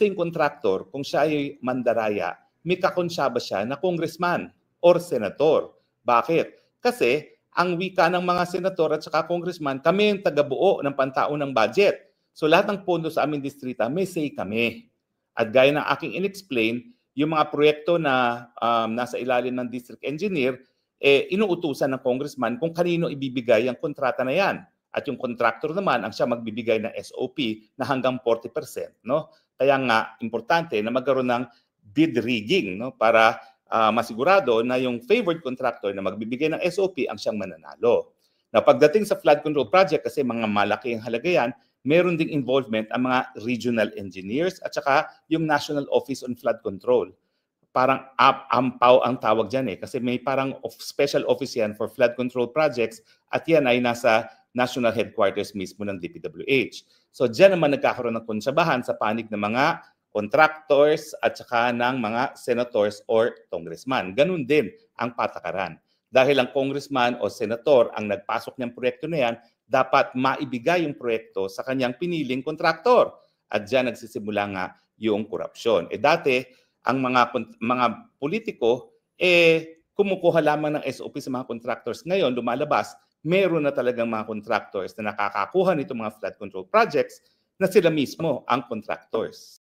yung contractor, kung siya ay mandaraya, may kakonsyaba siya na congressman or senator. Bakit? Kasi ang wika ng mga senator at saka congressman, kami yung tagabuo ng pantaunang budget. So lahat ng pondo sa aming distrita, may say kami. At gaya ng aking in-explain, yung mga proyekto na nasa ilalim ng district engineer, inuutusan ng congressman kung kanino ibibigay ang kontrata na yan. At yung contractor naman ang siya magbibigay ng SOP na hanggang 40%. No? Kaya nga, importante na magkaroon ng bid rigging, no? Para masigurado na yung favored contractor na magbibigay ng SOP ang siyang mananalo. Na pagdating sa flood control project, kasi mga malaki ang halaga yan, meron ding involvement ang mga regional engineers at saka yung National Office on Flood Control. Parang AMPAW ang tawag dyan kasi may parang special office yan for flood control projects at yan ay nasa national headquarters mismo ng DPWH. So dyan naman nagkakaroon ng konsabahan sa panig ng mga contractors at saka ng mga senators or congressman. Ganun din ang patakaran. Dahil ang congressman o senator ang nagpasok niyang proyekto na yan, dapat maibigay yung proyekto sa kanyang piniling kontraktor. At dyan nagsisimula nga yung korupsyon. Dati, ang mga politiko, kumukuha lamang ng SOP sa mga contractors. Ngayon, lumalabas, meron na talagang mga contractors na nakakakuha nitong mga flood control projects na sila mismo ang contractors.